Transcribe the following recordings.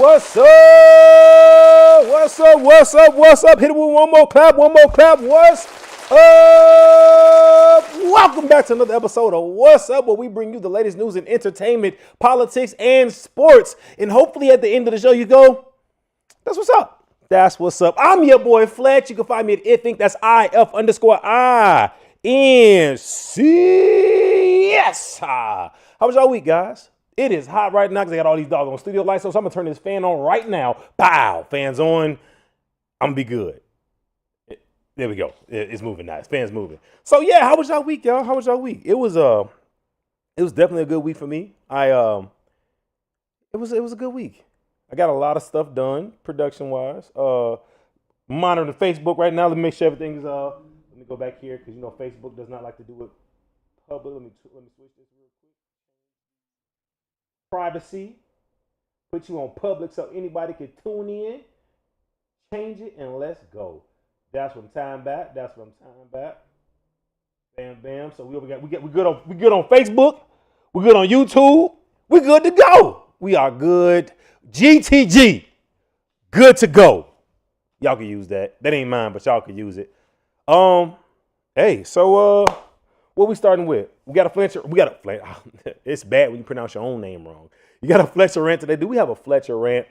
What's up? What's up? What's up? What's up? Hit it with one more clap. One more clap. What's up? Welcome back to another episode of What's Up, where we bring you the latest news in entertainment, politics, and sports. And hopefully at the end of the show, you go, that's what's up. That's what's up. I'm your boy Fletch. You can find me at IFINC. That's IF_INC. Yes. How was y'all week, guys? It is hot right now because I got all these doggone studio lights, so I'm going to turn this fan on right now. Pow! Fan's on. I'm going to be good. There we go. It's moving now. Fan's moving. So, yeah, how was y'all week, y'all? How was y'all week? It was definitely a good week for me. It was a good week. I got a lot of stuff done, production-wise. Monitoring Facebook right now. Let me make sure everything is, let me go back here because, you know, Facebook does not like to do it public. Let me switch this real quick. Privacy, put you on public so anybody can tune in, change it, and let's go. That's what I'm time back. Bam, bam. So we good on Facebook. We're good on YouTube. We're good to go. We are good. GTG, good to go. Y'all can use that. That ain't mine, but y'all can use it. Hey, so what we starting with? We got a Fletcher. It's bad when you pronounce your own name wrong. You got a Fletcher rant today. Do we have a Fletcher rant?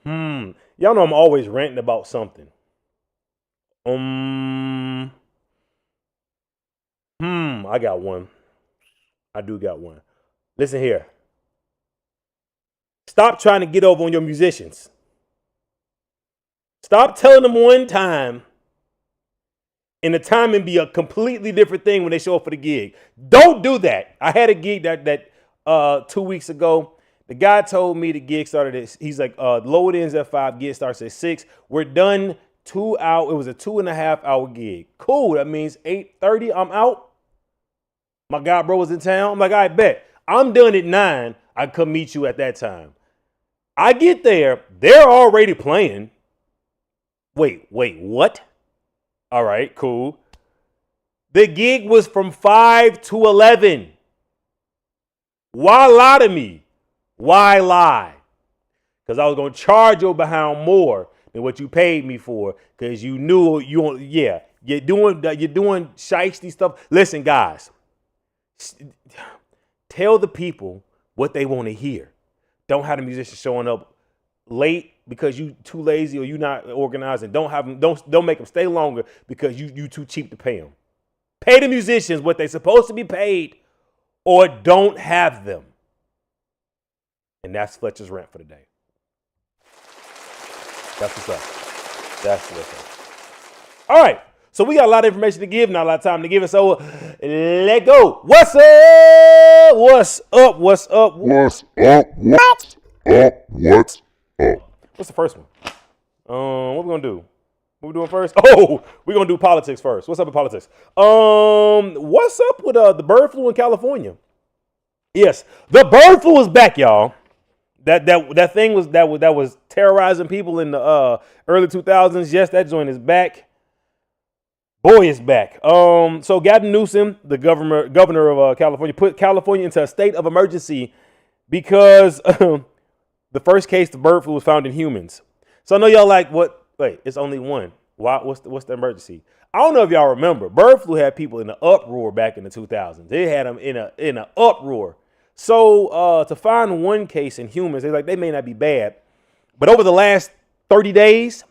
Y'all know I'm always ranting about something. I got one. I do got one. Listen here. Stop trying to get over on your musicians. Stop telling them one time, and the timing be a completely different thing when they show up for the gig. Don't do that. I had a gig that 2 weeks ago. The guy told me the gig started at, he's like, load ends at 5, gig starts at 6. We're done 2 hours. It was a 2.5 hour gig. Cool. That means 8:30, I'm out. My guy bro was in town. I'm like, I bet. I'm done at 9. I come meet you at that time. I get there. They're already playing. Wait, what? All right, cool. The gig was from 5 to 11. Why lie to me? Why lie? Because I was going to charge your behind more than what you paid me for because you knew you're doing shiesty stuff. Listen, guys, tell the people what they want to hear. Don't have the musicians showing up late because you too lazy or you not organized, and don't make them stay longer because you too cheap to pay them. Pay the musicians what they're supposed to be paid, or don't have them. And that's Fletcher's rant for the day. That's what's up. All right. So we got a lot of information to give, not a lot of time to give it. So let go. What's up? What's up? What's up? What's up? What's up? What's up? What's the first one? What we gonna do? What we doing first? Oh, we're gonna do politics first. What's up with politics? What's up with the bird flu in California? Yes, the bird flu is back, y'all. That thing was terrorizing people in the early 2000s. Yes, that joint is back. Boy, it's back. So Gavin Newsom, the governor of California, put California into a state of emergency because the first case of bird flu was found in humans. So I know y'all like, what? Wait, it's only one. Why? What's the emergency? I don't know if y'all remember. Bird flu had people in an uproar back in the 2000s. They had them in an uproar. So to find one case in humans, they may not be bad, but over the last 30 days,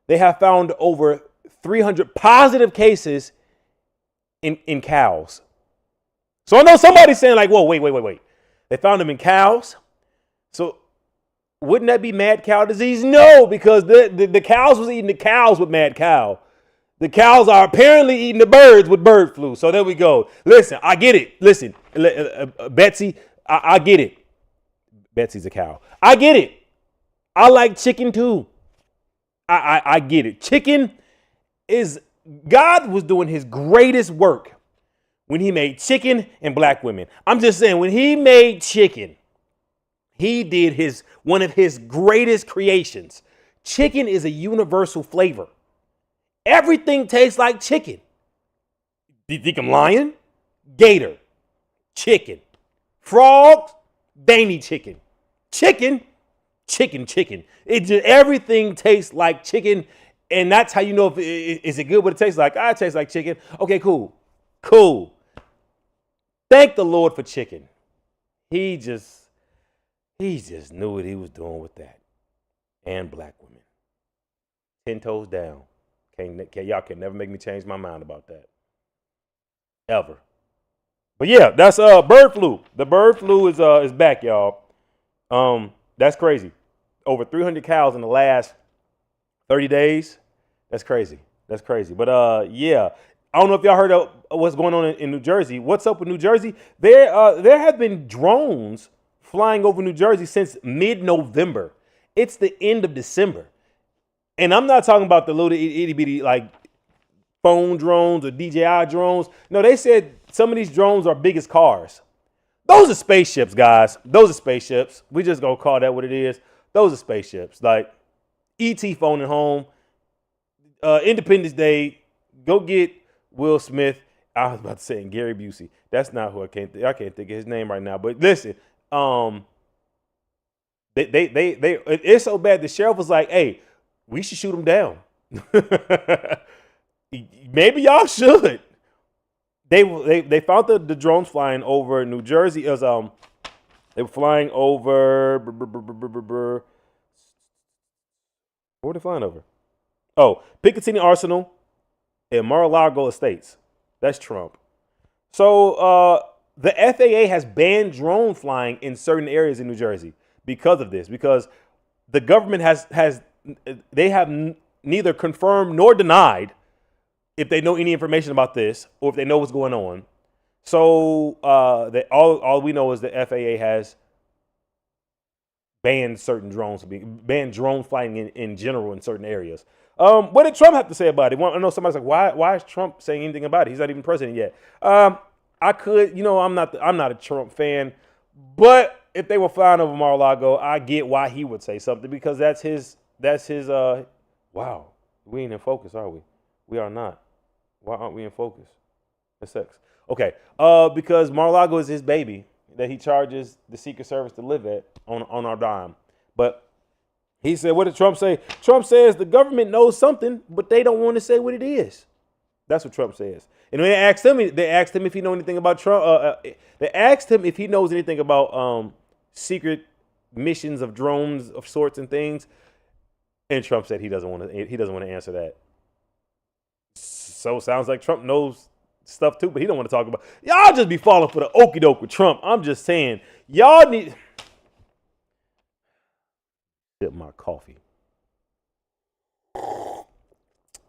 they have found over 300 positive cases in cows. So I know somebody's saying like, whoa, wait. They found them in cows. So wouldn't that be mad cow disease? No, because the cows was eating the cows with mad cow. The cows are apparently eating the birds with bird flu. So there we go. Listen, I get it. Listen, Betsy, I get it. Betsy's a cow. I get it. I like chicken too. I get it. Chicken is, God was doing his greatest work when he made chicken and black women. I'm just saying, when he made chicken, he did one of his greatest creations. Chicken is a universal flavor. Everything tastes like chicken. Do you think I'm lying? Gator, chicken. Frogs, dainty chicken. Chicken, chicken. It just everything tastes like chicken, and that's how you know if is it good. What it tastes like? It tastes like chicken. Okay, cool. Thank the Lord for chicken. He just knew what he was doing with that, and black women. 10 toes down. Y'all can never make me change my mind about that, ever. But yeah, that's bird flu. The bird flu is back, y'all. That's crazy. Over 300 cows in the last 30 days. That's crazy. But yeah, I don't know if y'all heard of what's going on in New Jersey. What's up with New Jersey? There have been drones flying over New Jersey since mid-November. It's the end of December. And I'm not talking about the little itty bitty like phone drones or DJI drones. No, they said some of these drones are big as cars. Those are spaceships, guys. Those are spaceships. We just gonna call that what it is. Those are spaceships. Like E.T. phoning home. Independence Day. Go get Will Smith. I was about to say Gary Busey. That's not who I can't think of his name right now. But listen, it's so bad. The sheriff was like, "Hey, we should shoot him down." Maybe y'all should. They found the drones flying over New Jersey. It was they were flying over. Where were they flying over? Oh, Picatinny Arsenal and Mar-a-Lago Estates. That's Trump. So the FAA has banned drone flying in certain areas in New Jersey because of this. Because the government has neither confirmed nor denied if they know any information about this or if they know what's going on. So all we know is the FAA has banned certain drones, banned drone flying in general in certain areas. What did Trump have to say about it? I know somebody's like, why is Trump saying anything about it? He's not even president yet. I could, I'm not a Trump fan, but if they were flying over Mar-a-Lago, I get why he would say something because that's his. Wow, we ain't in focus, are we? We are not. Why aren't we in focus? That's sex. Okay, because Mar-a-Lago is his baby that he charges the Secret Service to live at on our dime. But he said, what did Trump say? Trump says the government knows something, but they don't want to say what it is. That's what Trump says. And when they asked him if he knows anything about Trump. They asked him if he knows anything about secret missions of drones of sorts and things. And Trump said he doesn't want to answer that. So it sounds like Trump knows stuff too, but he don't want to talk about. Y'all just be falling for the okie doke with Trump. I'm just saying, y'all need. Sip my coffee.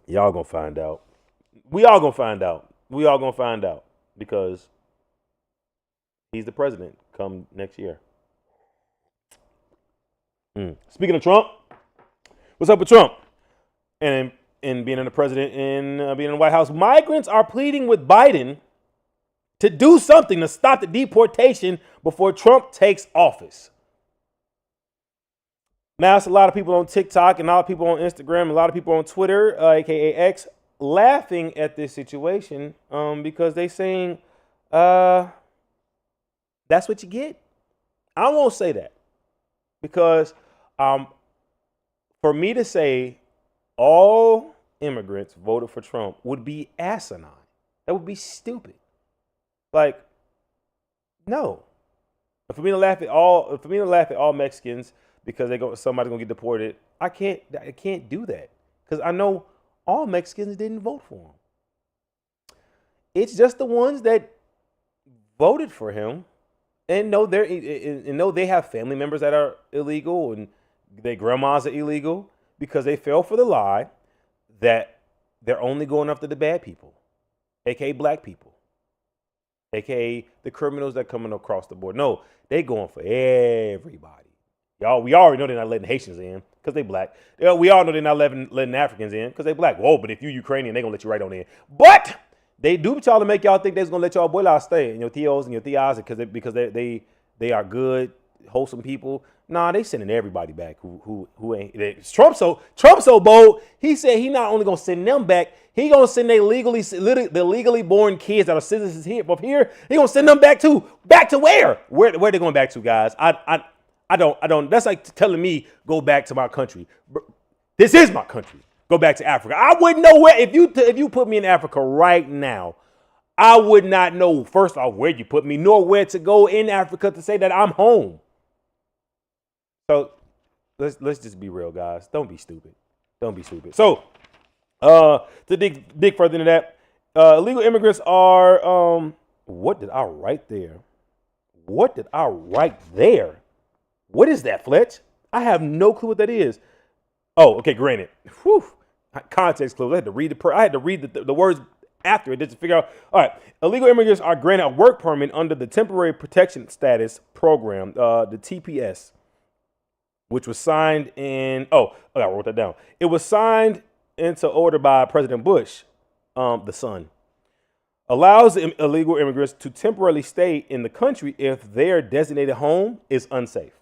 Y'all gonna find out. We all gonna find out because he's the president come next year. Speaking of Trump, what's up with Trump? And being the president and being in the White House, migrants are pleading with Biden to do something to stop the deportation before Trump takes office. Now, it's a lot of people on TikTok and a lot of people on Instagram, a lot of people on Twitter, aka X, laughing at this situation because they saying that's what you get. I won't say that because for me to say all immigrants voted for Trump would be asinine. That would be stupid. Like, no. For me to laugh at all Mexicans because somebody's gonna get deported, I can't do that because I know all Mexicans didn't vote for him. It's just the ones that voted for him and know they have family members that are illegal and their grandmas are illegal because they fell for the lie that they're only going after the bad people, aka black people, aka the criminals that coming across the board. No, they going for everybody. Y'all, we already know they're not letting Haitians in because they black. We all know they're not letting Africans in because they black. Whoa, but if you Ukrainian, they gonna let you right on in. But they do y'all to make y'all think they're gonna let y'all boys stay and your tios and your tias because they are good, wholesome people. Nah, they sending everybody back who ain't. Trump so bold. He said he not only gonna send them back, he gonna send the legally born kids that are citizens here up here. He gonna send them back to where? Where they going back to, guys? I don't. That's like telling me go back to my country. This is my country. Go back to Africa. I wouldn't know where if you put me in Africa right now. I would not know first off where you put me, nor where to go in Africa to say that I'm home. So let's just be real, guys. Don't be stupid. Don't be stupid. So to dig further into that, illegal immigrants are what did I write there? What did I write there? What is that, Fletch? I have no clue what that is. Oh, okay, granted. Whew. Context clues. I had to read the words after it just to figure out. All right, illegal immigrants are granted a work permit under the Temporary Protection Status Program, the TPS, which was signed in. Oh, I wrote that down. It was signed into order by President Bush, the son. Allows illegal immigrants to temporarily stay in the country if their designated home is unsafe.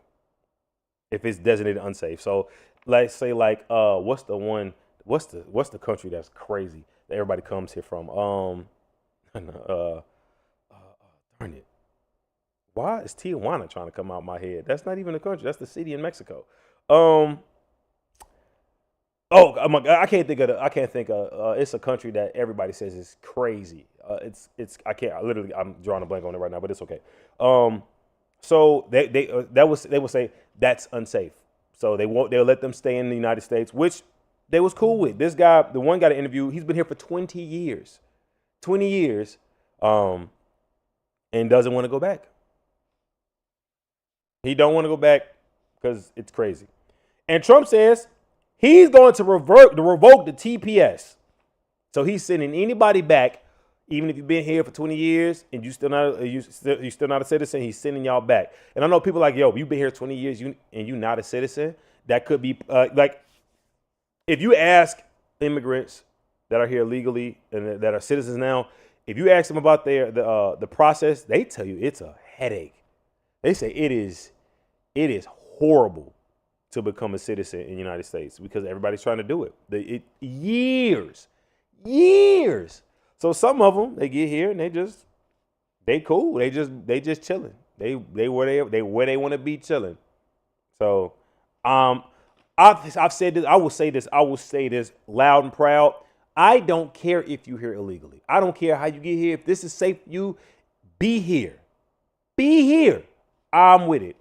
If it's designated unsafe. So let's say what's the country that's crazy that everybody comes here from? Darn it. Why is Tijuana trying to come out of my head? That's not even a country. That's the city in Mexico. I can't think of it's a country that everybody says is crazy. I'm drawing a blank on it right now, but it's okay. So they will say that's unsafe. So they'll let them stay in the United States, which they was cool with. This guy, the one guy to interview, he's been here for 20 years. 20 years, and doesn't want to go back. He don't want to go back because it's crazy. And Trump says he's going to revoke the TPS. So he's sending anybody back, even if you've been here for 20 years and you're still not a citizen. He's sending y'all back. And I know people like, yo, you've been here 20 years and you're not a citizen. That could be like if you ask immigrants that are here legally and that are citizens now, if you ask them about the process, they tell you it's a headache. They say it is horrible to become a citizen in the United States because everybody's trying to do it. Years. So some of them, they get here and they cool. They just chilling. They where they want to be chilling. So I've said this. I will say this loud and proud. I don't care if you're here illegally. I don't care how you get here. If this is safe for you, be here. Be here. I'm with it.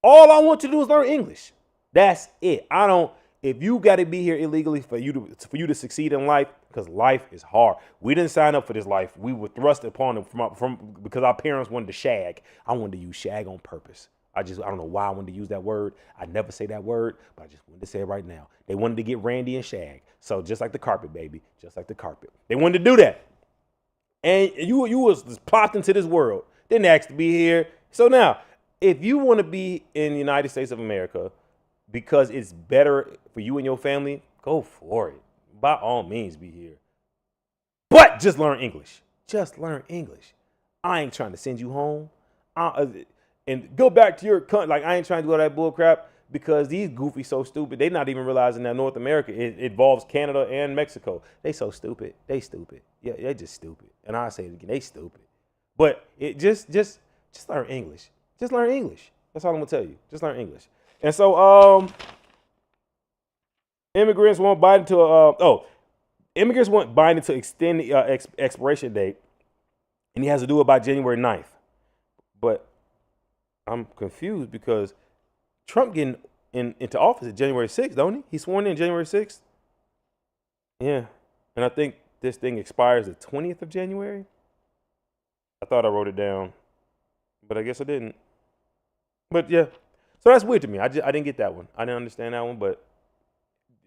All I want you to do is learn English. That's it. If you got to be here illegally for you to succeed in life, because life is hard. We didn't sign up for this life. We were thrust upon it because our parents wanted to shag. I wanted to use shag on purpose. I don't know why I wanted to use that word. I never say that word, but I just wanted to say it right now. They wanted to get Randy and shag. So just like the carpet, baby, just like the carpet. They wanted to do that. And you was just plopped into this world. Didn't ask to be here. So now, if you want to be in the United States of America because it's better for you and your family, go for it. By all means, be here. But just learn English. Just learn English. I ain't trying to send you home. And go back to your country. Like, I ain't trying to do all that bull crap because these goofies so stupid. They not even realizing that North America, it involves Canada and Mexico. They so stupid. They stupid. Yeah, they're just stupid. And I say it again, they stupid. But it just learn English. Just learn English. That's all I'm going to tell you. Just learn English. And so, immigrants want Biden to extend the expiration date, and he has to do it by January 9th. But I'm confused because Trump getting into office at January 6th, don't he? He's sworn in January 6th. Yeah. And I think this thing expires the 20th of January. I thought I wrote it down, but I guess I didn't. But yeah. So that's weird to me. I didn't get that one. I didn't understand that one, but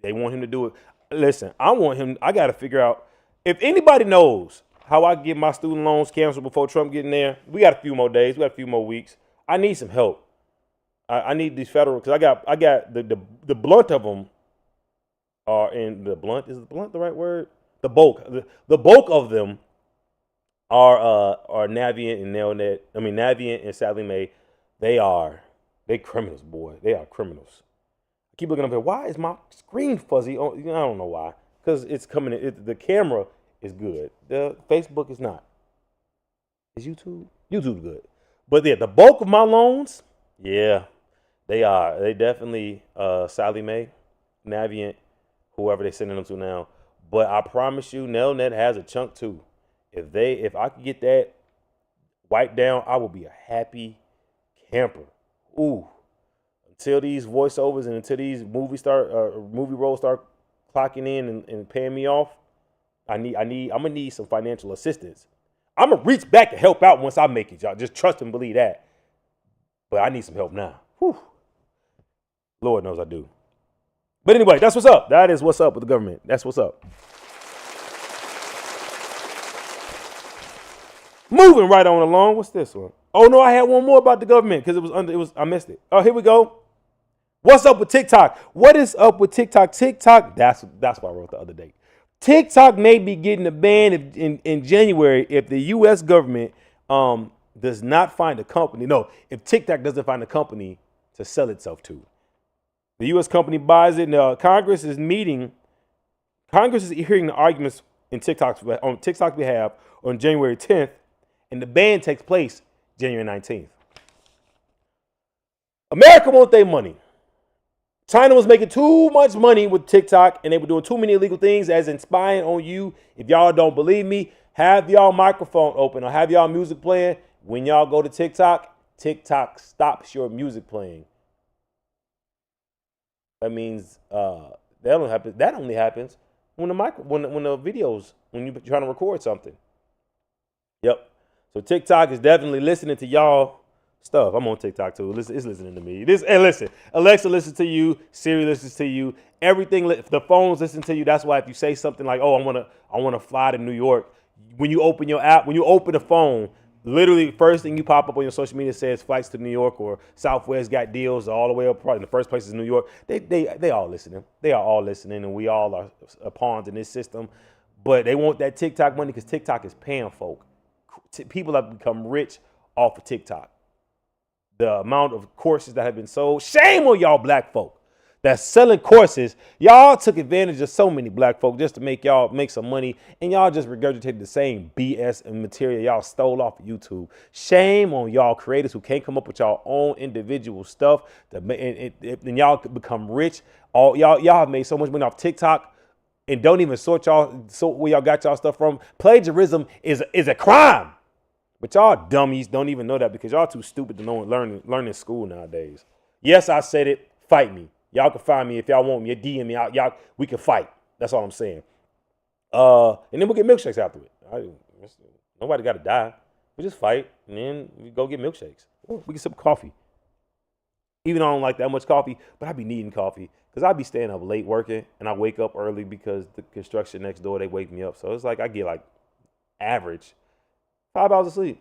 they want him to do it. Listen, I got to figure out if anybody knows how I get my student loans canceled before Trump getting there. We got a few more days. We got a few more weeks. I need some help. I need these federal because I got the blunt of them are in the blunt. Is the blunt the right word? The bulk. The bulk of them are Navient and Nelnet. I mean Navient and Sally Mae. They criminals, boy. They are criminals. I keep looking up here. Why is my screen fuzzy? I don't know why. Because it's coming in. The camera is good. The Facebook is not. Is YouTube? YouTube's good. But yeah, the bulk of my loans Yeah, they are. They definitely Sally Mae, Navient, whoever they're sending them to now. But I promise you, Nelnet has a chunk too. If I could get that wiped down, I will be a happy camper. Ooh, until these voiceovers and until these movie roles start clocking in and paying me off, I'm gonna need some financial assistance. I'm gonna reach back to help out once I make it, y'all. Just trust and believe that. But I need some help now. Whew. Lord knows I do. But anyway, that's what's up. That is what's up with the government. That's what's up. Moving right on along. What's this one? Oh no, I had one more about the government because I missed it. Oh, here we go. What's up with TikTok? What is up with TikTok? TikTok, that's what I wrote the other day. TikTok may be getting a ban in January if the U.S. government does not find a company. No, if TikTok doesn't find a company to sell itself to. The U.S. company buys it. Now, Congress is hearing the arguments on TikTok's behalf on January 10th, and the ban takes place January 19th. America wants their money. China was making too much money with TikTok, and they were doing too many illegal things, as in spying on you. If y'all don't believe me, have y'all microphone open or have y'all music playing. When y'all go to TikTok, TikTok stops your music playing. That means that only happens when the videos, when you're trying to record something. Yep. So TikTok is definitely listening to y'all stuff. I'm on TikTok too. It's listening to me. Listen, Alexa listens to you. Siri listens to you. Everything. The phones listen to you. That's why if you say something like, "Oh, I want to fly to New York," when you open your app, when you open the phone, literally first thing you pop up on your social media says flights to New York or Southwest got deals all the way up. Probably the first place is New York. They all listening. They are all listening, and we all are pawns in this system. But they want that TikTok money because TikTok is paying folk. People have become rich off of TikTok. The amount of courses that have been sold. Shame on y'all black folk that's selling courses. Y'all took advantage of so many black folk just to make some money, and y'all just regurgitated the same BS and material y'all stole off of YouTube. Shame on y'all creators who can't come up with y'all own individual stuff, and y'all become rich. Y'all have made so much money off TikTok and don't even sort where y'all got y'all stuff from. Plagiarism is a crime. But y'all dummies don't even know that because y'all too stupid to learn in school nowadays. Yes, I said it. Fight me. Y'all can find me if y'all want me. DM me. Y'all, we can fight. That's all I'm saying. And then we'll get milkshakes after it. Nobody got to die. We just fight, and then we go get milkshakes. Or we can sip coffee. Even though I don't like that much coffee, but I be needing coffee because I be staying up late working, and I wake up early because the construction next door, they wake me up. So it's like I get like average 5 hours of sleep.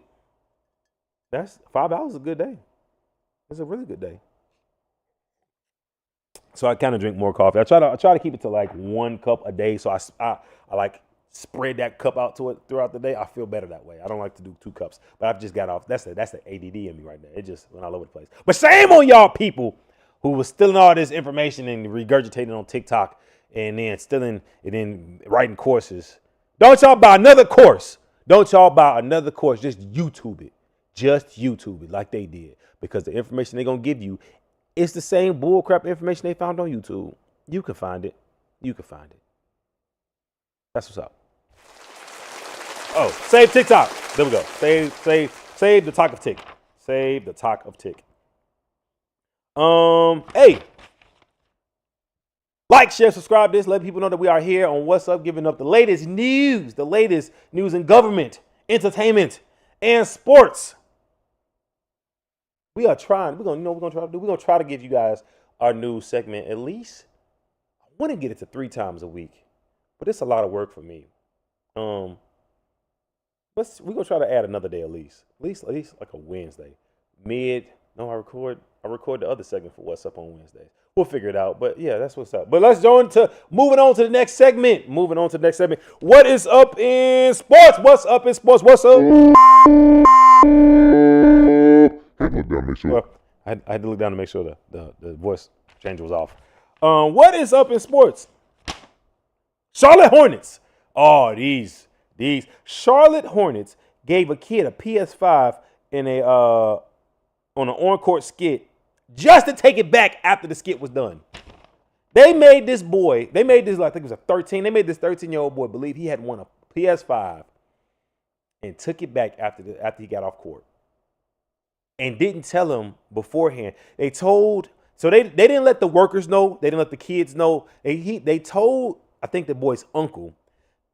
That's 5 hours is a good day. It's a really good day. So I kind of drink more coffee. I try to keep it to like 1 cup a day. So I like spread that cup out to it throughout the day. I feel better that way. I don't like to do 2 cups, but I've just got off. That's the ADD in me right now. It just went all over the place. But shame on y'all people who was stealing all this information and regurgitating on TikTok and then stealing and then writing courses. Don't y'all buy another course. Just YouTube it. Just YouTube it like they did. Because the information they're going to give you is the same bullcrap information they found on YouTube. You can find it. That's what's up. Oh, save TikTok. There we go. Save the talk of Tick. Save the talk of Tick. Hey. Like, share, subscribe this. Let people know that we are here on What's Up, giving up the latest news in government, entertainment, and sports. We are trying. We're gonna try to give you guys our news segment at least. I want to get it to 3 times a week, but it's a lot of work for me. We're gonna try to add another day at least like a Wednesday. I record the other segment for What's Up on Wednesdays. We'll figure it out. But yeah, that's what's up. But let's moving on to the next segment. What is up in sports? What's up in sports? What's up? I had to look down to make sure the voice changer was off. What is up in sports? Charlotte Hornets. Oh, these Charlotte Hornets gave a kid a PS5 in a on an on-court skit just to take it back after the skit was done. They made this, I think it was a 13. They made this 13-year-old boy believe he had won a PS5 and took it back after he got off court. And didn't tell him beforehand. They didn't let the workers know. They didn't let the kids know. They told, I think, the boy's uncle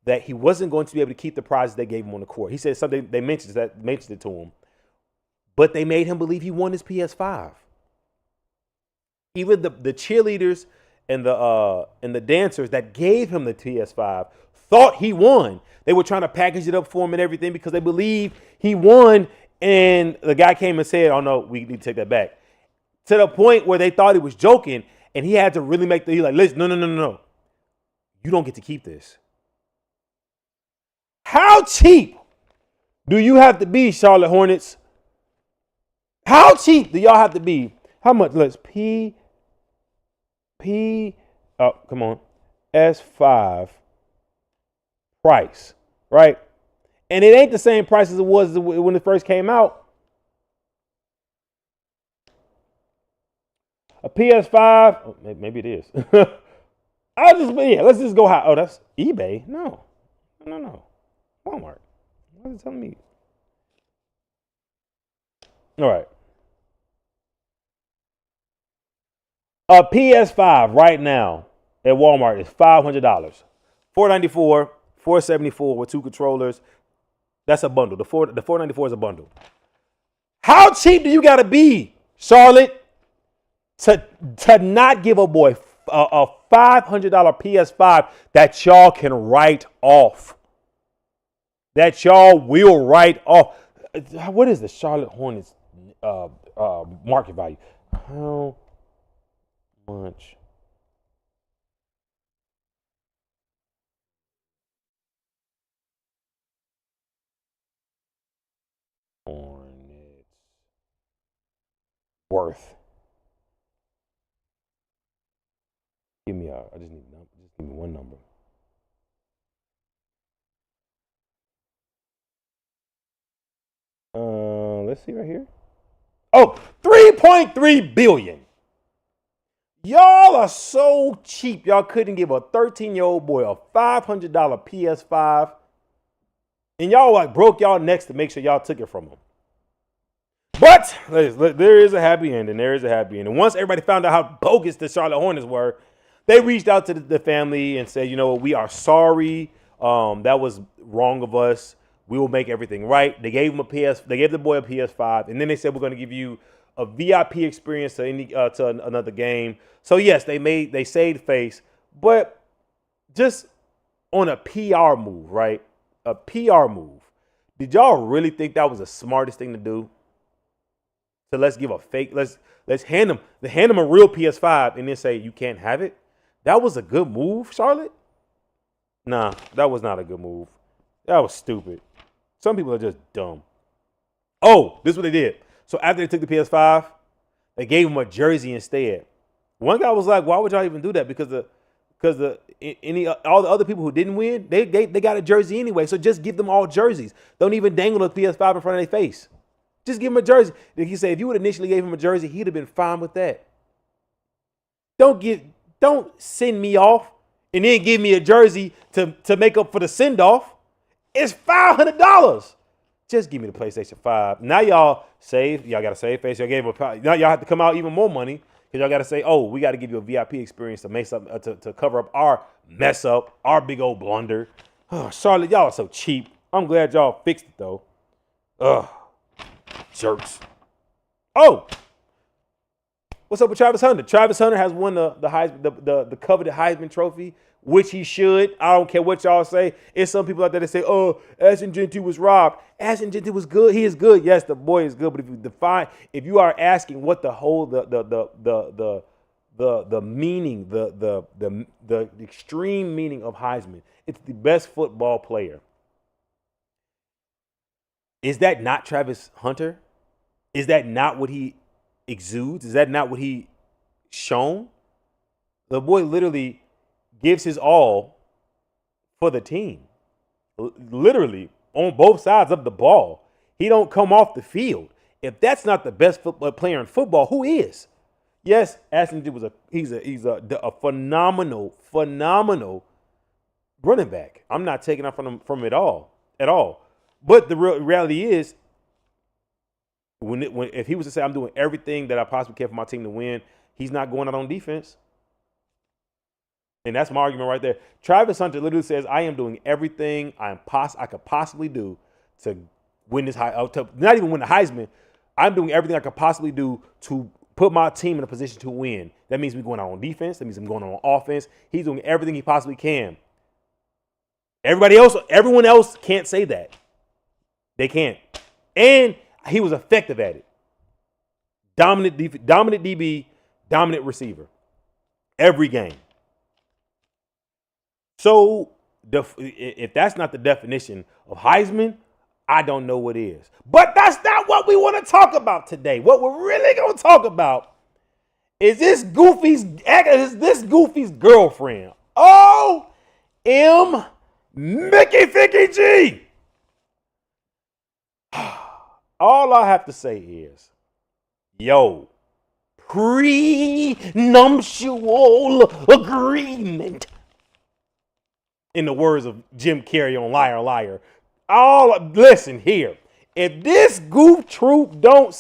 that he wasn't going to be able to keep the prizes they gave him on the court. He said something, they mentioned it to him. But they made him believe he won his PS5. Even the cheerleaders and the dancers that gave him the PS5 thought he won. They were trying to package it up for him and everything because they believed he won. And the guy came and said, "Oh no, we need to take that back." To the point where they thought he was joking, and he had to really he's like, "Listen, no. You don't get to keep this." How cheap do you have to be, Charlotte Hornets? How cheap do y'all have to be? How much? Let's oh, come on. S5 price, right? And it ain't the same price as it was when it first came out. A PS5, oh, maybe it is. Let's just go high. Oh, that's eBay? No. Walmart. What are you telling me? All right. A PS5 right now at Walmart is $500. $494, $474 with 2 controllers. That's a bundle. The $494 is a bundle. How cheap do you gotta be, Charlotte, to not give a boy a $500 PS5 that y'all can write off? That y'all will write off. What is the Charlotte Hornets market value? How much? Hornets worth. Give me just give me one number. Let's see right here. Oh, $3.3 billion. Y'all are so cheap. Y'all couldn't give a 13-year-old boy a $500 PS5. And y'all broke y'all necks to make sure y'all took it from him. But there is a happy ending. And once everybody found out how bogus the Charlotte Hornets were, they reached out to the family and said, we are sorry. That was wrong of us. We will make everything right. They gave the boy a PS5, and then they said, we're going to give you a VIP experience to another game. So yes, they saved face, but just on a PR move, right? A PR move. Did y'all really think that was the smartest thing to do? So let's hand them a real PS5 and then say you can't have it. That was a good move, Charlotte? Nah, that was not a good move. That was stupid. Some people are just dumb. Oh, this is what they did. So after they took the PS5, they gave him a jersey instead. One guy was like, "Why would y'all even do that?" Because all the other people who didn't win, they got a jersey anyway. So just give them all jerseys. Don't even dangle the PS5 in front of their face. Just give him a jersey. Like he said, if you would initially gave him a jersey, he'd have been fine with that. Don't send me off and then give me a jersey to make up for the send-off. It's $500. Just give me the PlayStation 5. Now y'all save. Y'all got to save face. Now y'all have to come out even more money because y'all got to say, oh, we got to give you a VIP experience to make something to cover up our mess up, our big old blunder. Oh, Charlotte, y'all are so cheap. I'm glad y'all fixed it though. Ugh, jerks. Oh, what's up with Travis Hunter? Travis Hunter has won the coveted Heisman Trophy, which he should. I don't care what y'all say. It's some people out there that say, "Oh, Ashton Jeanty was robbed." Ashton Jeanty was good. He is good. Yes, the boy is good. But if you are asking what the whole the meaning, the extreme meaning of Heisman, it's the best football player. Is that not Travis Hunter? Is that not what he exudes? Is that not what he shown? The boy literally gives his all for the team. Literally on both sides of the ball. He don't come off the field. If that's not the best football player in football, who is? Yes, Ashton he's a phenomenal running back. I'm not taking off from him at all. But the real reality is, if he was to say I'm doing everything that I possibly can for my team to win, he's not going out on defense. And that's my argument right there. Travis Hunter literally says, I am doing everything I could possibly do to win this not even win the Heisman. I'm doing everything I could possibly do to put my team in a position to win. That means me going out on defense. That means I'm going out on offense. He's doing everything he possibly can. Everyone else can't say that. They can't. And he was effective at it. Dominant DB, dominant receiver. Every game. So if that's not the definition of Heisman, I don't know what is. But that's not what we want to talk about today. What we're really going to talk about is this Goofy's girlfriend. O.M. Mickey Ficky G. All I have to say is, yo, prenuptial agreement. In the words of Jim Carrey on Liar Liar. Listen here. If this goof troop don't,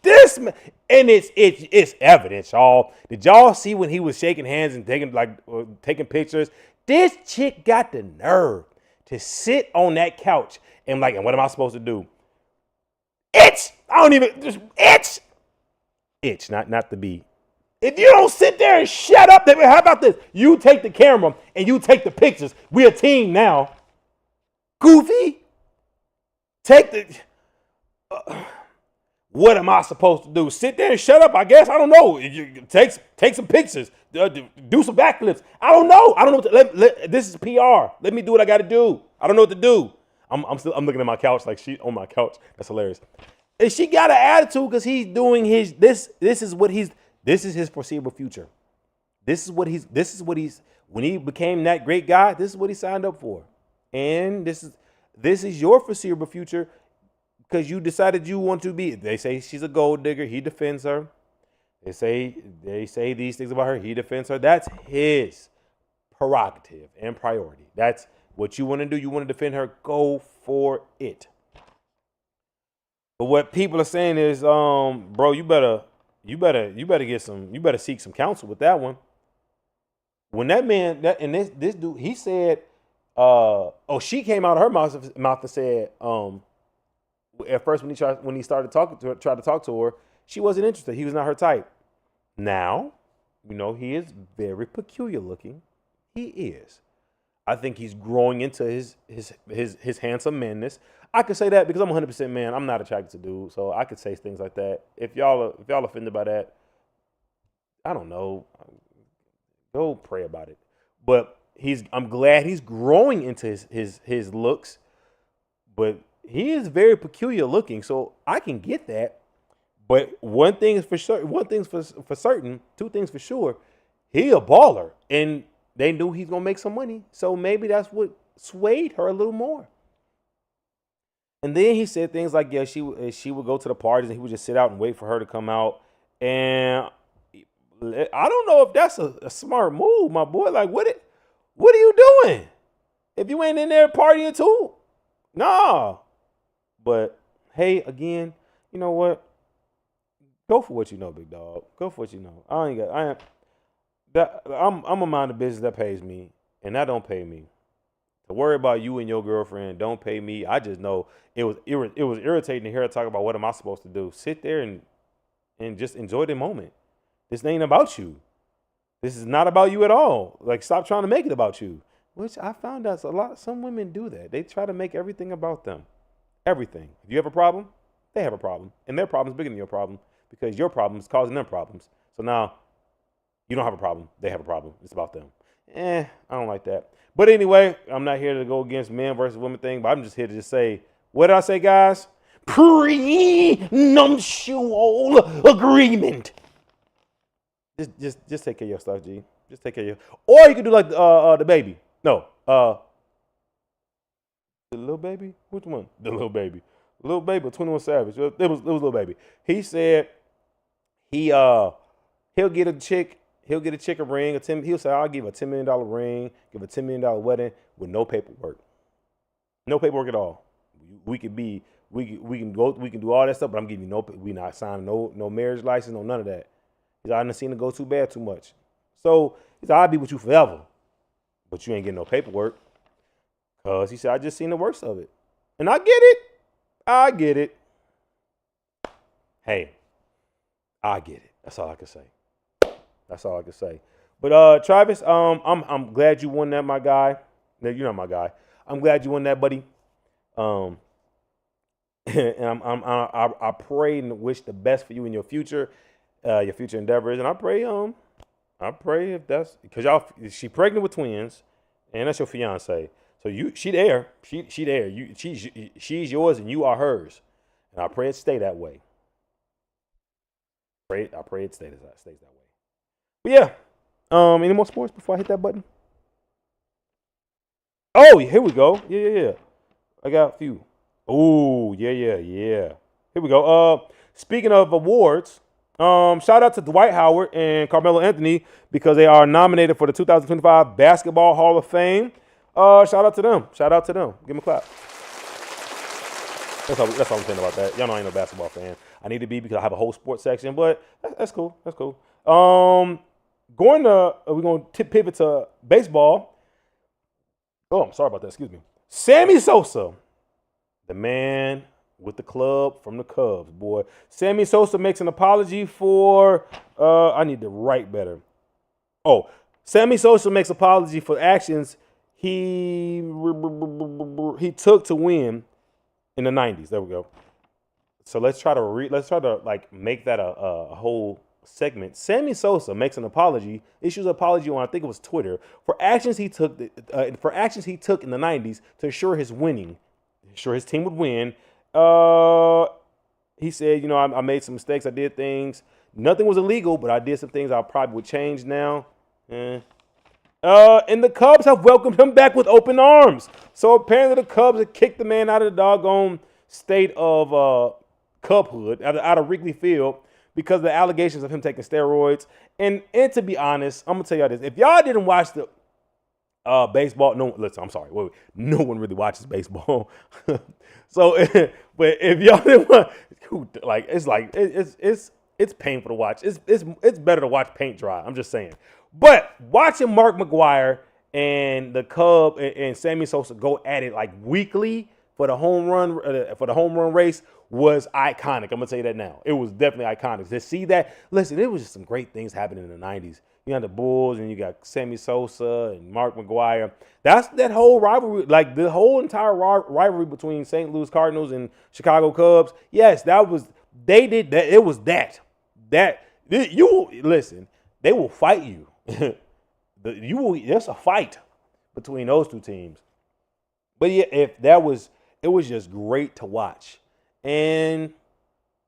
and it's evidence, y'all. Did y'all see when he was shaking hands and taking pictures? This chick got the nerve to sit on that couch and what am I supposed to do? Itch. Itch, not the B. If you don't sit there and shut up, then how about this? You take the camera and you take the pictures. We're a team now. Goofy, take the. What am I supposed to do? Sit there and shut up? I guess I don't know. Take some pictures. Do some backflips. I don't know. This is PR. Let me do what I got to do. I don't know what to do. I'm looking at my couch like she on my couch. That's hilarious. And she got an attitude because he's doing this is his foreseeable future. This is what he's when he became that great guy, this is what he signed up for. And this is your foreseeable future because you decided you want to be. They say she's a gold digger, he defends her. They say these things about her, he defends her. That's his prerogative and priority. That's what you want to do. You want to defend her, go for it. But what people are saying is, bro, you better seek some counsel with that one. When that man, this dude, he said, she came out of her mouth and said, at first when he tried to talk to her, she wasn't interested. He was not her type. Now, he is very peculiar looking. He is. I think he's growing into his handsome manness. I could say that because I'm 100% man. I'm not attracted to dudes, so I could say things like that. If y'all offended by that, I don't know. Go pray about it. But I'm glad he's growing into his looks. But he is very peculiar looking, so I can get that. But one thing is for sure, two things for sure. He a baller, and they knew he's gonna make some money, so maybe that's what swayed her a little more. And then he said things like, she would go to the parties and he would just sit out and wait for her to come out. And I don't know if that's a smart move, my boy. Like, what are you doing? If you ain't in there partying too, nah. But hey, again, you know what? Go for what you know, big dog. Go for what you know. I'm a mind the business that pays me, and that don't pay me. To worry about you and your girlfriend don't pay me. I just know it was irritating to hear her talk about what am I supposed to do. Sit there and just enjoy the moment. This ain't about you. This is not about you at all. Like, stop trying to make it about you. Which I found out some women do that. They try to make everything about them. Everything. If you have a problem, they have a problem. And their problem is bigger than your problem because your problem is causing them problems. So now you don't have a problem. They have a problem. It's about them. I don't like that. But anyway, I'm not here to go against men versus women thing, but I'm just here to just say, what did I say, guys? Prenuptial agreement. Just take care of your stuff, G. Just take care of your. Or you could do like the baby. No, the little baby. Which one? The little baby. Little Baby, 21 Savage. It was Little Baby. He said he'll get a chick a ring. He'll say, I'll give a $10 million ring, give a $10 million wedding with no paperwork. No paperwork at all. We can do all that stuff, but I'm giving you we not signing no marriage license, no none of that. He's I done seen it go too bad too much. So he said, I'll be with you forever. But you ain't getting no paperwork. Cause he said, I just seen the worst of it. And I get it. Hey, I get it. That's all I can say. But Travis, I'm glad you won that, my guy. No, you're not my guy. I'm glad you won that, buddy. And I pray and wish the best for you in your future endeavors. And I pray if that's because she pregnant with twins, and that's your fiance. So she there. She there. She's yours and you are hers. And I pray it stay that way. I pray it stays that way. But yeah. Any more sports before I hit that button? Oh, here we go. Yeah. I got a few. Oh, yeah. Here we go. Speaking of awards, shout out to Dwight Howard and Carmelo Anthony because they are nominated for the 2025 Basketball Hall of Fame. Shout out to them. Give them a clap. That's all I'm saying about that. Y'all know I ain't no basketball fan. I need to be because I have a whole sports section, but that's cool. We're going to pivot to baseball. Oh, I'm sorry about that. Excuse me. Sammy Sosa, the man with the club from the Cubs, boy. Sammy Sosa makes an apology for, I need to write better. Oh, Sammy Sosa makes apology for actions he took to win in the 90s. There we go. So let's try to like make that a whole segment. Sammy Sosa makes an apology, issues an apology on I think it was Twitter for actions he took in the 90s to ensure his team would win. He said, I made some mistakes, I did things. Nothing was illegal, but I did some things I probably would change now. And the Cubs have welcomed him back with open arms. So apparently the Cubs have kicked the man out of the doggone state of Cubhood, out of Wrigley Field, because of the allegations of him taking steroids. And to be honest, I'm going to tell y'all this. If y'all didn't watch the baseball, no one really watches baseball. So, but if y'all didn't want, it's painful to watch. It's better to watch paint dry. I'm just saying. But watching Mark McGwire and the Cub and Sammy Sosa go at it like weekly for the home run race was iconic. I'm gonna tell you that now. It was definitely iconic. To see that, listen, it was just some great things happening in the 90s. You got the Bulls and you got Sammy Sosa and Mark McGwire. That's that whole rivalry, like the whole entire rivalry between St. Louis Cardinals and Chicago Cubs. Yes, they did that. It was listen, they will fight you. There's a fight between those two teams. But yeah, it was just great to watch. And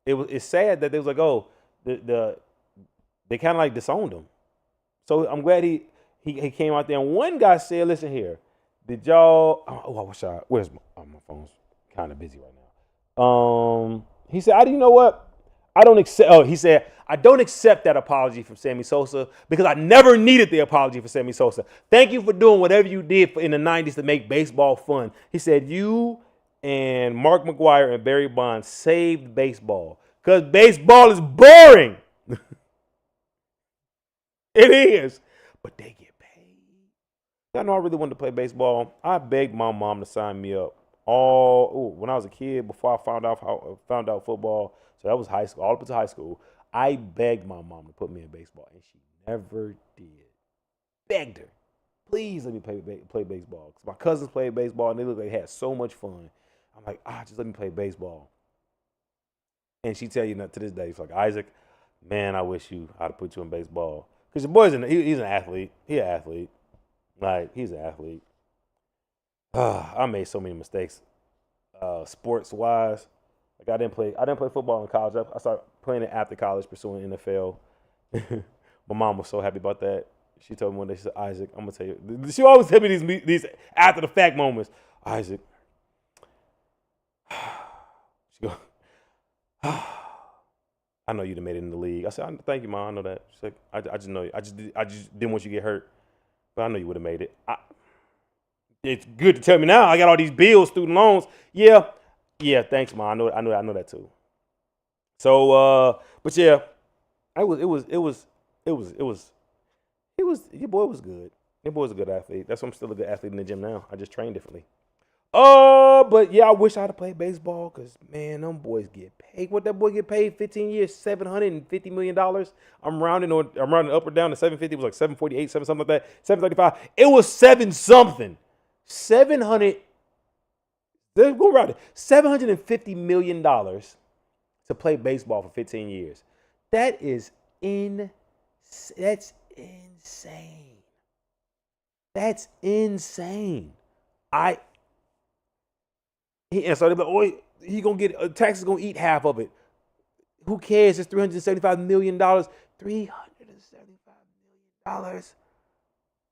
it's sad that they was like, they kind of like disowned him. So I'm glad he came out there. And one guy said, listen here, did y'all, where's my phone's kind of busy right now. He said, you know what? He said, I don't accept that apology from Sammy Sosa because I never needed the apology for Sammy Sosa. Thank you for doing whatever you did in the 90s to make baseball fun. He said, you and Mark McGwire and Barry Bonds saved baseball because baseball is boring. It is. But they get paid. I know I really wanted to play baseball. I begged my mom to sign me up when I was a kid before I found out football. So that was high school, all up to high school. I begged my mom to put me in baseball, and she never did. Begged her, please let me play baseball. Because my cousins played baseball, and they looked like they had so much fun. I'm like, just let me play baseball. And she tell you to this day, she's like, Isaac, man, I wish I'd have put you in baseball. Because your boy's he's an athlete. He's an athlete. Like, he's an athlete. I made so many mistakes, sports-wise. Like I didn't play football in college. I started playing it after college, pursuing NFL. My mom was so happy about that. She told me one day, she said, Isaac, I'm gonna tell you. She always tell me these after the fact moments. Isaac, She go, I know you'd have made it in the league. I said, thank you, Mom. I know that. She's like, I just know you. I just didn't want you to get hurt, but I know you would have made it. It's good to tell me now. I got all these bills, student loans. Yeah, thanks, Mom. I know that too. So, but yeah, your boy was good. Your boy's a good athlete. That's why I'm still a good athlete in the gym now. I just train differently. But yeah, I wish I'd have played baseball because, man, them boys get paid. What that boy get paid? 15 years, $750 million. I'm rounding up or down to 750. It was like 748, something like that. 735. It was 7 something. 700. Let's go around it. $750 million to play baseball for 15 years. That's insane. That's insane. And so they're like, oh, he gonna get taxes gonna eat half of it. Who cares? It's $375 million. $375 million.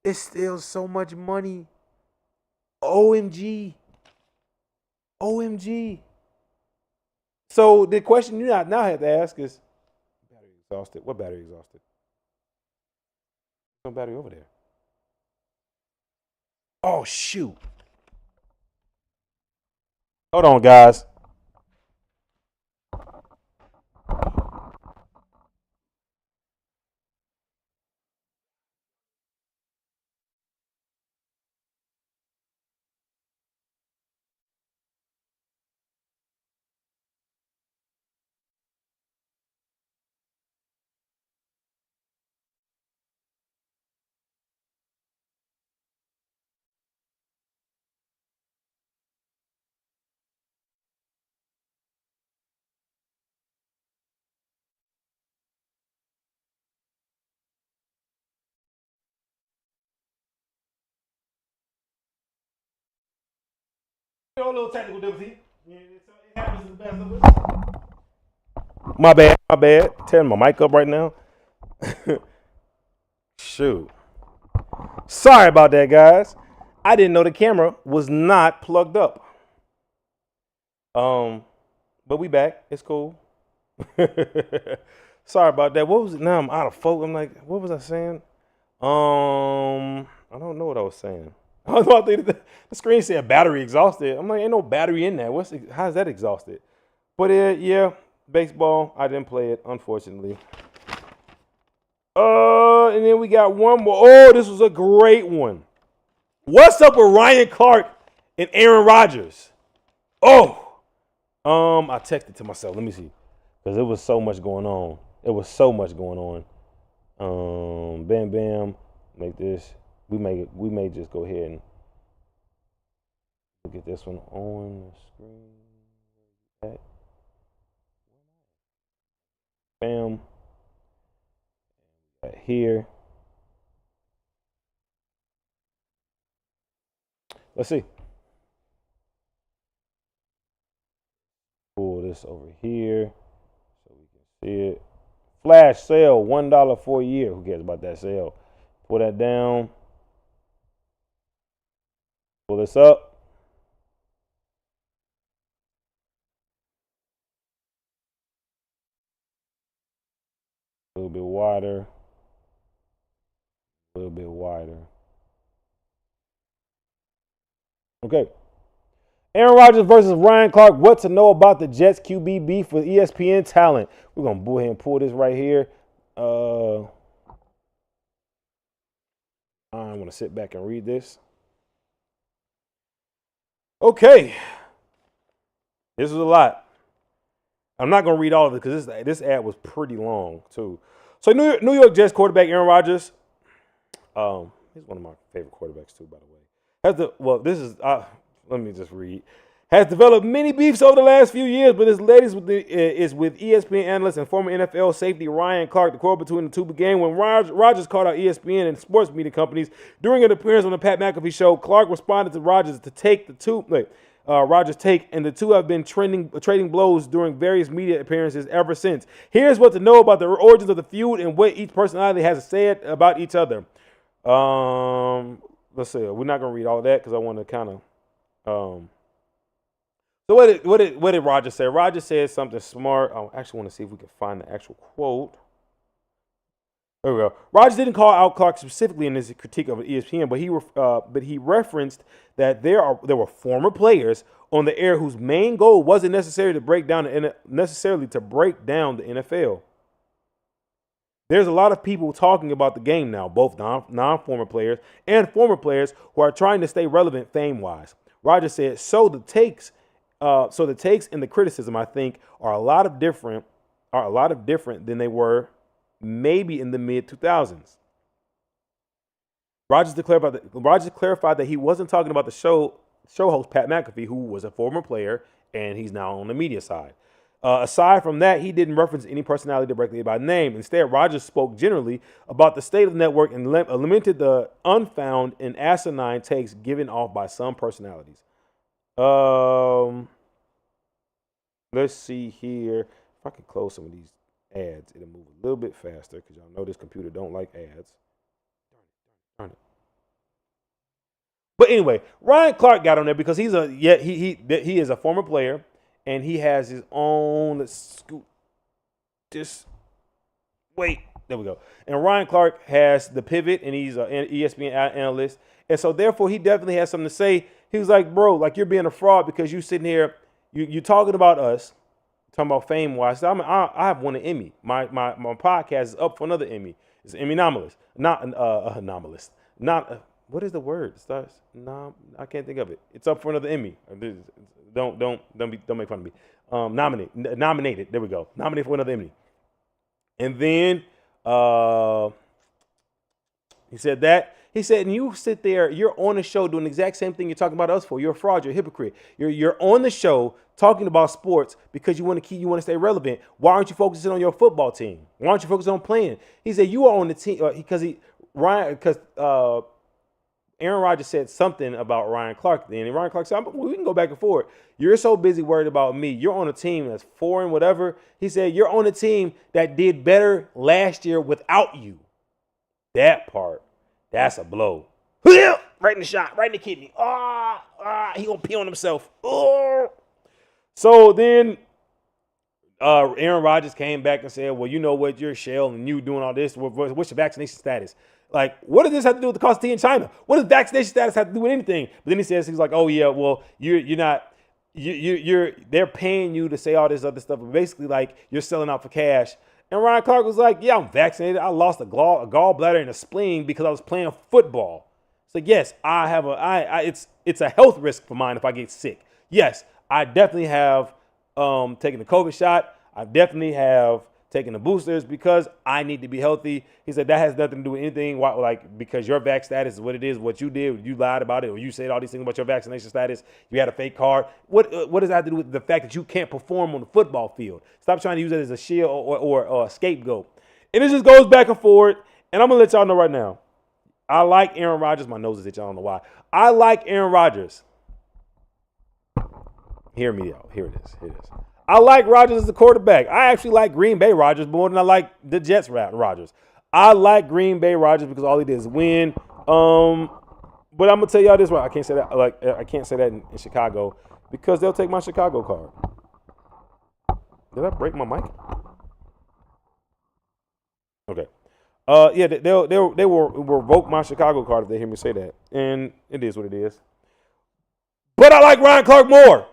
It's still so much money. OMG. So the question you now have to ask is, battery exhausted. What battery exhausted? No battery over there. Oh shoot. Hold on, guys. A little technical difficulty. It happens in the best of us. My bad. Tearing my mic up right now. Shoot. Sorry about that, guys. I didn't know the camera was not plugged up. But we back. It's cool. Sorry about that. What was it? Now I'm out of focus. I'm like, what was I saying? I don't know what I was saying. I think the screen said battery exhausted. I'm like, ain't no battery in there. How's that exhausted? But yeah, baseball. I didn't play it, unfortunately. And then we got one more. Oh, this was a great one. What's up with Ryan Clark and Aaron Rodgers? Oh, I texted to myself. Let me see, because it was so much going on. Bam. Make this. We may just go ahead and get this one on the screen. Bam. Right here. Let's see. Pull this over here so we can see it. Flash sale, $1 for a year. Who cares about that sale? Pull that down. Pull this up. A little bit wider. Okay. Aaron Rodgers versus Ryan Clark. What to know about the Jets QB beef with ESPN talent? We're going to go ahead and pull this right here. I want to sit back and read this. Okay. This is a lot. I'm not going to read all of it because this ad was pretty long, too. So New York Jets quarterback Aaron Rodgers. He's one of my favorite quarterbacks, too, by the way. Let me just read. Has developed many beefs over the last few years, but his latest is with ESPN analyst and former NFL safety Ryan Clark. The quarrel between the two began when Rodgers called out ESPN and sports media companies during an appearance on the Pat McAfee show. Clark responded to Rodgers to take Rodgers' take, and the two have been trading blows during various media appearances ever since. Here's what to know about the origins of the feud and what each personality has said about each other. Let's see. We're not going to read all that because I want to kind of So what did Roger say? Roger said something smart. I actually want to see if we can find the actual quote. There we go. Rogers didn't call out Clark specifically in his critique of ESPN, but he referenced that there were former players on the air whose main goal wasn't necessarily to break down the NFL. There's a lot of people talking about the game now, both non-former players and former players who are trying to stay relevant fame-wise. Rogers said, so the takes and the criticism, I think, are a lot of different than they were maybe in the mid-2000s. Rogers clarified that he wasn't talking about the show host Pat McAfee, who was a former player and he's now on the media side. Aside from that, he didn't reference any personality directly by name. Instead, Rogers spoke generally about the state of the network and lamented the unfound and asinine takes given off by some personalities. Let's see here. If I can close some of these ads, it'll move a little bit faster because y'all know this computer don't like ads. Darn it. But anyway, Ryan Clark got on there because he is a former player and he has his own. Let's scoot this. Wait, there we go. And Ryan Clark has the pivot and he's an ESPN analyst, and so therefore he definitely has something to say. He was like, bro, like you're being a fraud because you sitting here, you talking about us. Talking about fame-wise, I have won an Emmy. My podcast is up for another Emmy. It's Emmy anomalous, not anomalous. Not what is the word? It starts. No, I can't think of it. It's up for another Emmy. Don't make fun of me. Nominated. There we go. Nominated for another Emmy. And then he said that. He said, and you sit there, you're on the show doing the exact same thing you're talking about us for. You're a fraud, you're a hypocrite. You're on the show talking about sports because you want to stay relevant. Why aren't you focusing on your football team? Why aren't you focusing on playing? He said you are on the team because Aaron Rodgers said something about Ryan Clark then, and Ryan Clark said, we can go back and forth. You're so busy worried about me. You're on a team that's 4 and whatever. He said you're on a team that did better last year without you. That part. That's a blow. Right in the shot, right in the kidney. He gonna pee on himself. So then Aaron Rodgers came back and said, well, you know what, you're a shell and you doing all this. What's your vaccination status? Like, what does this have to do with the cost of tea in China? What does vaccination status have to do with anything? But then he's like, oh yeah, well, they're paying you to say all this other stuff, but basically like you're selling out for cash. And Ryan Clark was like, yeah, I'm vaccinated. I lost a gallbladder and a spleen because I was playing football. So yes, I have it's a health risk for mine if I get sick. Yes, I definitely have taken the COVID shot. I definitely have taken the boosters because I need to be healthy. He said that has nothing to do with anything. Because your vac status is what it is, what you did, you lied about it, or you said all these things about your vaccination status. You had a fake card. What does that have to do with the fact that you can't perform on the football field? Stop trying to use it as a shield or a scapegoat. And it just goes back and forth. And I'm gonna let y'all know right now. I like Aaron Rodgers. My nose is itching. I don't know why. I like Aaron Rodgers. Hear me out. Here it is. I like Rodgers as a quarterback. I actually like Green Bay Rodgers more than I like the Jets Rodgers. I like Green Bay Rodgers because all he did is win. But I'm gonna tell y'all this right. I can't say that. I can't say that in Chicago because they'll take my Chicago card. Did I break my mic? Okay. Yeah, they will revoke my Chicago card if they hear me say that, and it is what it is. But I like Ryan Clark more.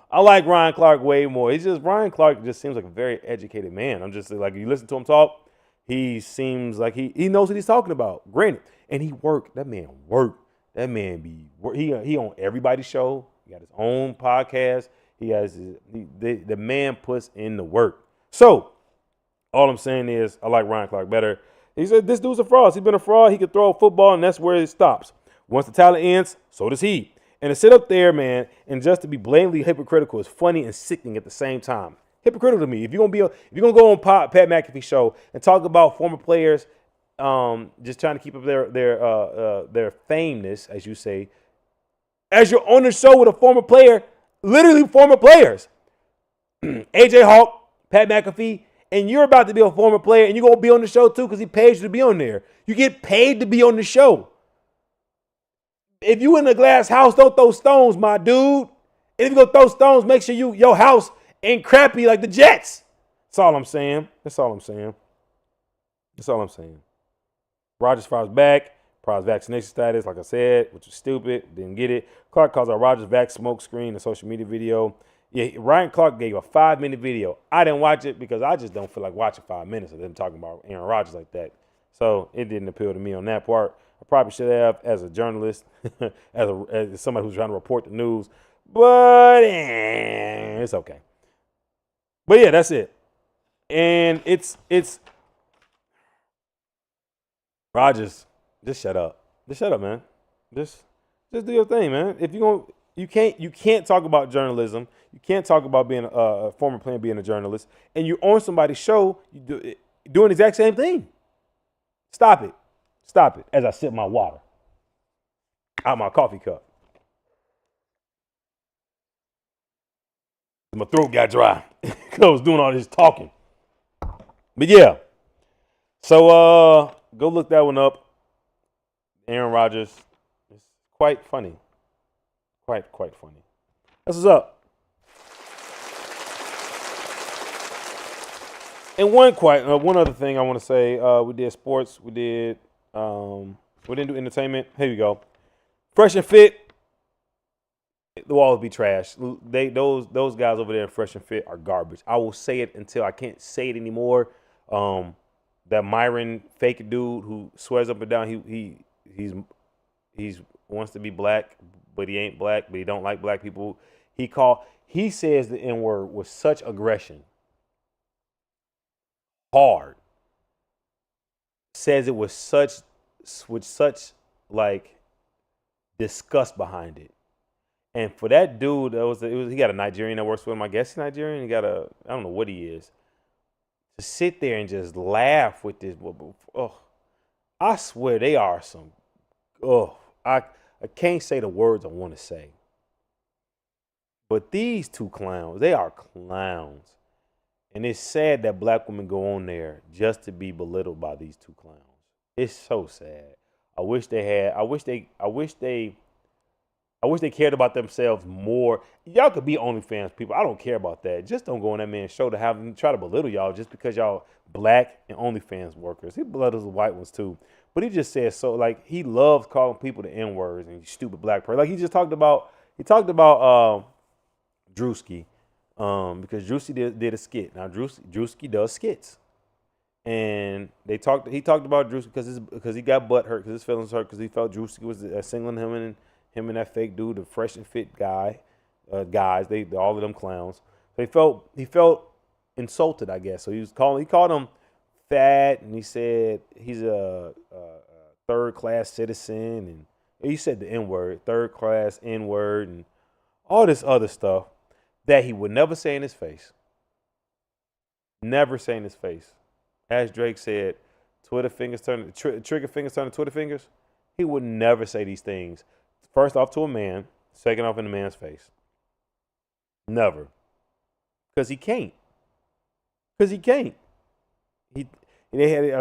I like Ryan Clark way more. Ryan Clark just seems like a very educated man. I'm just like, you listen to him talk, he seems like he knows what he's talking about. Granted, and he worked. That man worked. That man he on everybody's show. He got his own podcast. He has the man puts in the work. So all I'm saying is I like Ryan Clark better. He said this dude's a fraud. He's been a fraud. He could throw a football, and that's where it stops. Once the talent ends, so does he. And to sit up there, man, and just to be blatantly hypocritical is funny and sickening at the same time. Hypocritical to me. If you're gonna go on Pat McAfee show and talk about former players, just trying to keep up their fameness, as you say, as you're on the show with a former player, literally former players, AJ Hawk, Pat McAfee, and you're about to be a former player, and you're gonna be on the show too because he pays you to be on there. You get paid to be on the show. If you in a glass house, don't throw stones, my dude. And if you go throw stones, make sure your house ain't crappy like the Jets. That's all I'm saying. That's all I'm saying. That's all I'm saying. Rodgers files back. Prize vaccination status, like I said, which was stupid. Didn't get it. Clark calls out Rodgers vac smoke screen, a social media video. Yeah, Ryan Clark gave a 5-minute video. I didn't watch it because I just don't feel like watching 5 minutes of them talking about Aaron Rodgers like that. So it didn't appeal to me on that part. I probably should have as a journalist, as somebody who's trying to report the news. But it's okay. But yeah, that's it. And it's Rodgers, just shut up. Just shut up, man. Just do your thing, man. If you can't talk about journalism. You can't talk about being a former player being a journalist, and you're on somebody's show doing the exact same thing. Stop it. Stop it. As I sip my water out my coffee cup. My throat got dry because I was doing all this talking. But yeah. So go look that one up. Aaron Rodgers. It's quite funny. Quite funny. That's what's up. And one other thing I want to say, we did sports, we didn't do entertainment. Here we go. Fresh and Fit, the walls be trash. Those guys over there in Fresh and Fit are garbage. I will say it until I can't say it anymore. That Myron fake dude who swears up and down he's wants to be black, but he ain't black, but he don't like black people. He says the N-word with such aggression. Hard. Says it with such like disgust behind it. And for that dude, he got a Nigerian that works with him. I guess he's Nigerian. I don't know what he is. To sit there and just laugh with this. I swear they are some. I can't say the words I want to say. But these two clowns, they are clowns. And it's sad that black women go on there just to be belittled by these two clowns. It's so sad. I wish they cared about themselves more. Y'all could be OnlyFans people. I don't care about that. Just don't go on that man's show to have him try to belittle y'all just because y'all black and OnlyFans workers. He belittles the white ones too. But he just says so, like, he loves calling people the N-words and stupid black person. Like he talked about Drewski. Because Drewski did a skit. Now Drewski does skits, and he talked about Drewski because he got butt hurt because his feelings hurt because he felt Drewski was singling him and that fake dude, the Fresh and Fit guys, they all of them clowns. So he felt insulted, I guess. So he called him fat, and he said he's a third-class citizen, and he said the N-word, third-class N-word, and all this other stuff that he would never say in his face. Never say in his face. As Drake said, trigger fingers turn to Twitter fingers. He would never say these things. First off to a man, second off in the man's face. Never. Because he can't. I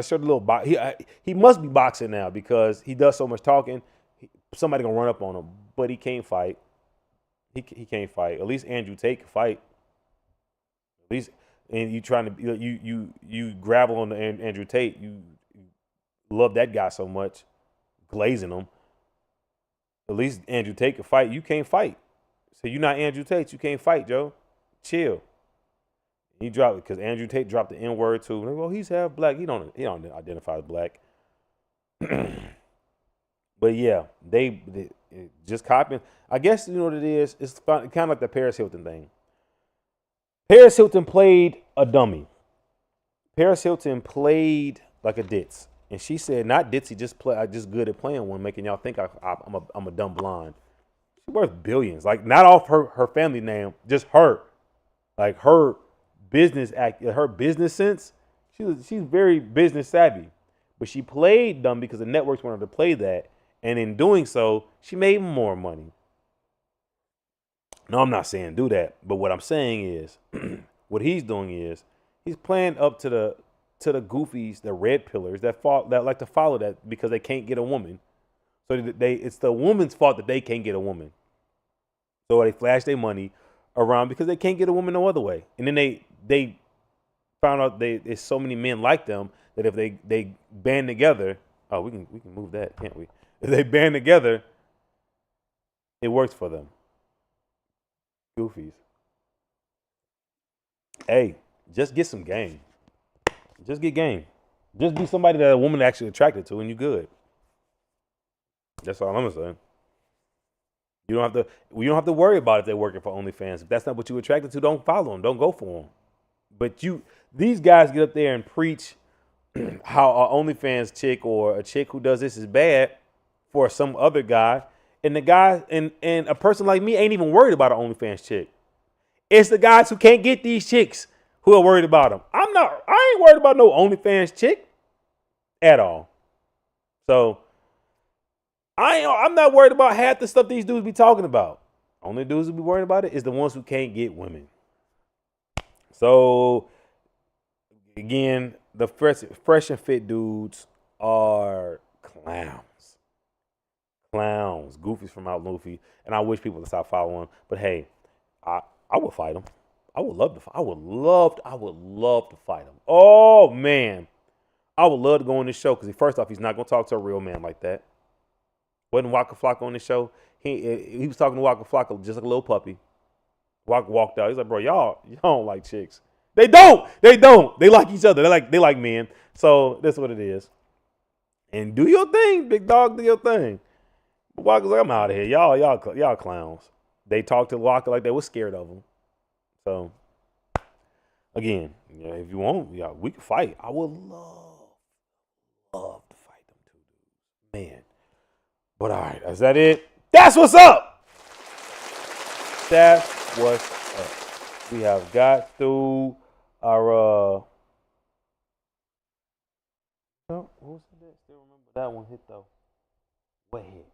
showed a little box. He must be boxing now because he does so much talking. Somebody gonna run up on him, but he can't fight. He can't fight. At least Andrew Tate can fight. At least, and you trying to you grapple on the Andrew Tate. You love that guy so much, glazing him. At least Andrew Tate can fight. You can't fight. So you're not Andrew Tate. You can't fight, Joe. Chill. He dropped it because Andrew Tate dropped the N-word too. Well, he's half black. He don't identify as black. But yeah, they just copying. I guess you know what it is. It's kind of like the Paris Hilton thing. Paris Hilton played a dummy. Paris Hilton played like a ditz, and she said, "Not ditzy, just good at playing one, making y'all think I'm a dumb blonde." She's worth billions. Like not off her family name, just her, like her business her business sense. She's very business savvy, but she played dumb because the networks wanted her to play that. And in doing so, she made more money. No, I'm not saying do that. But what I'm saying is, what he's doing is, he's playing up to the goofies, the red pillars that like to follow that because they can't get a woman. So it's the woman's fault that they can't get a woman. So they flash their money around because they can't get a woman no other way. And then they found out there's so many men like them that if they band together, oh, we can move that, can't we? If they band together, it works for them. Goofies. Hey, just get some game. Just get game. Just be somebody that a woman actually attracted to, and you good. That's all I'm gonna say. You don't have to worry about if they're working for OnlyFans. If that's not what you're attracted to, don't follow them. Don't go for them. But these guys get up there and preach how an OnlyFans chick or a chick who does this is bad for some other guy, and the guy and a person like me ain't even worried about an OnlyFans chick. It's the guys who can't get these chicks who are worried about them. I ain't worried about no OnlyFans chick at all. So I'm not worried about half the stuff these dudes be talking about. Only dudes who be worried about it is the ones who can't get women. So again, the fresh and fit dudes are clowns. Clowns. Goofies from out Luffy. And I wish people would stop following. But hey, I would fight them. I would love to fight him. Oh man. I would love to go on this show because first off, he's not gonna talk to a real man like that. Wasn't Waka Flocka on the show? He was talking to Waka Flocka just like a little puppy. Waka walked out. He's like, bro, y'all don't like chicks. They don't. They like each other. They like men. So that's what it is. And do your thing, big dog. Do your thing. But Waka's like, I'm out of here. Y'all clowns. They talked to Waka like they were scared of him. So again, if you want, we can fight. I would love to fight them two dudes, man. But all right, is that it? That's what's up. That's what's up. We have got through our what was that? Still remember that one hit though. What hit?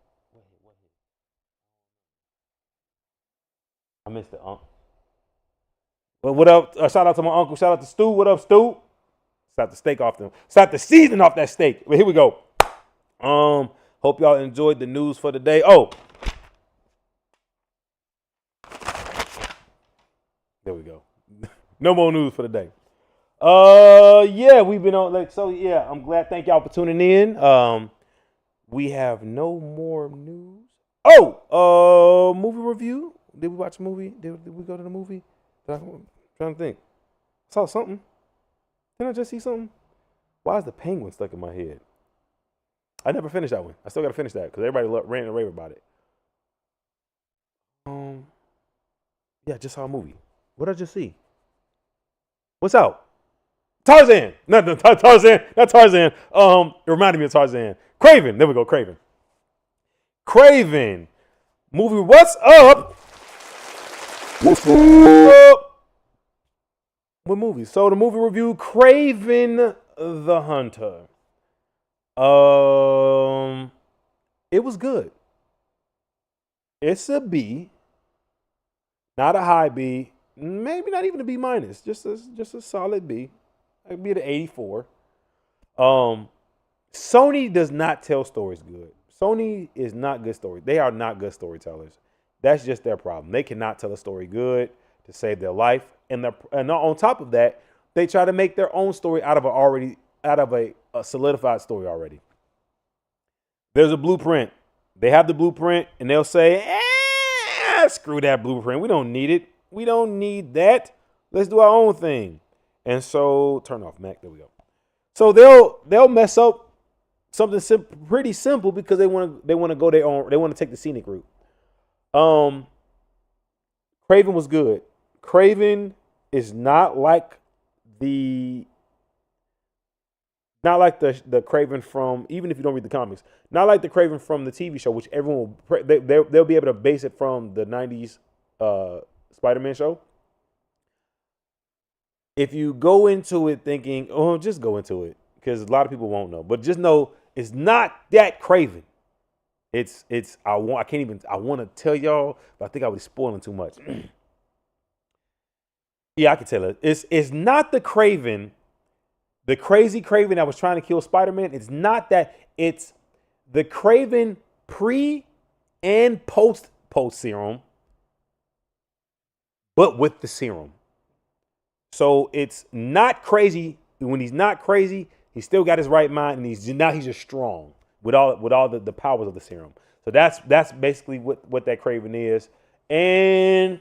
I missed it, But what up? Shout out to my uncle. Shout out to Stu. What up, Stu? Slap the steak off them. Slap the seasoning off that steak. But here we go. Hope y'all enjoyed the news for the day. Oh, there we go. No more news for the day. Yeah, we've been on yeah. I'm glad. Thank y'all for tuning in. We have no more news. Oh, movie review. Did we watch a movie? Did we go to the movie? I'm trying to think. I saw something. Didn't I just see something? Why is the penguin stuck in my head? I never finished that one. I still got to finish that because everybody ran and rave about it. Yeah, I just saw a movie. What did I just see? What's out? Tarzan. Not Tarzan. Not Tarzan. It reminded me of Tarzan. Craven. There we go. Craven. Movie. What's up? What movie? So the movie review, Craven the Hunter. It was good. It's a B, not a high B, maybe not even a B minus, just a solid B. I'd be at an 84. Sony does not tell stories good. Sony is not good story. They are not good storytellers. That's just their problem. They cannot tell a story good to save their life, and on top of that, they try to make their own story out of a solidified story already. There's a blueprint. They have the blueprint, and they'll say, screw that blueprint. We don't need it. We don't need that. Let's do our own thing. And so, turn off Mac. There we go. So they'll mess up something pretty simple because they want to go their own. They want to take the scenic route. Craven was good. Craven is not like the Craven from, even if you don't read the comics, not like the Craven from the TV show, which everyone they'll be able to base it from the 90s Spider-Man show. If you go into it thinking, just go into it, because a lot of people won't know, but just know it's not that Craven. I want to tell y'all, but I think I would be spoiling too much. Yeah, I can tell it. It's not the Craven. The crazy Craven that was trying to kill Spider-Man, it's not that. It's the Craven pre and post serum but with the serum. So it's not crazy. When he's not crazy, he's still got his right mind, and he's just strong with all the powers of the serum. So that's basically what that craving is. And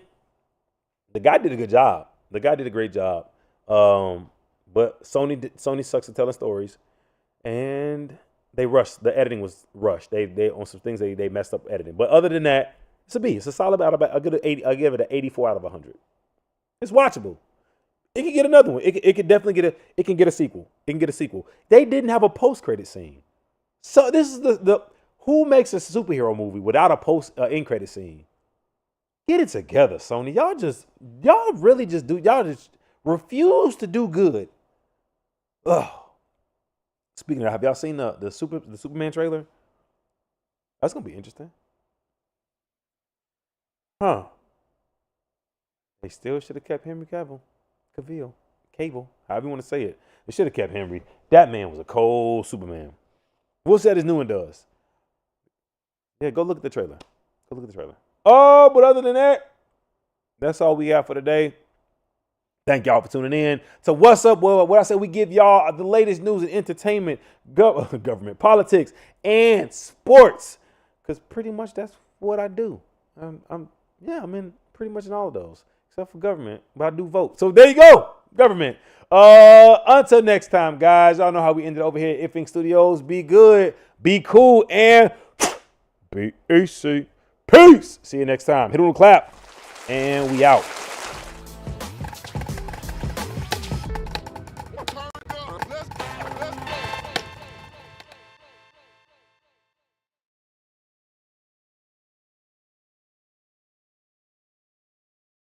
the guy did a good job. The guy did a great job. But Sony sucks at telling stories, and they rushed. The editing was rushed. They on some things they messed up editing. But other than that, it's a B. It's a solid out of. I'll give it an 84 out of 100. It's watchable. It can get another one. It can definitely get It can get a sequel. It can get a sequel. They didn't have a post-credit scene. So this is the who makes a superhero movie without a end credit scene? Get it together, Sony. Y'all just refuse to do good. Ugh. Speaking of, have y'all seen the Superman trailer? That's gonna be interesting. Huh. They still should have kept Henry Cavill, however you want to say it. They should have kept Henry. That man was a cold Superman. We'll see how this new one does. Yeah, go look at the trailer. Oh, but other than that, that's all we got for today. Thank y'all for tuning in. So what's up? Well, what I said, we give y'all the latest news and entertainment, government, politics, and sports. Because pretty much that's what I do. I'm in pretty much in all of those. Except for government, but I do vote. So there you go, government. Until next time, guys. Y'all know how we ended over here at Ifing Studios. Be good, be cool, and be easy. Peace. See you next time. Hit on the clap, and we out.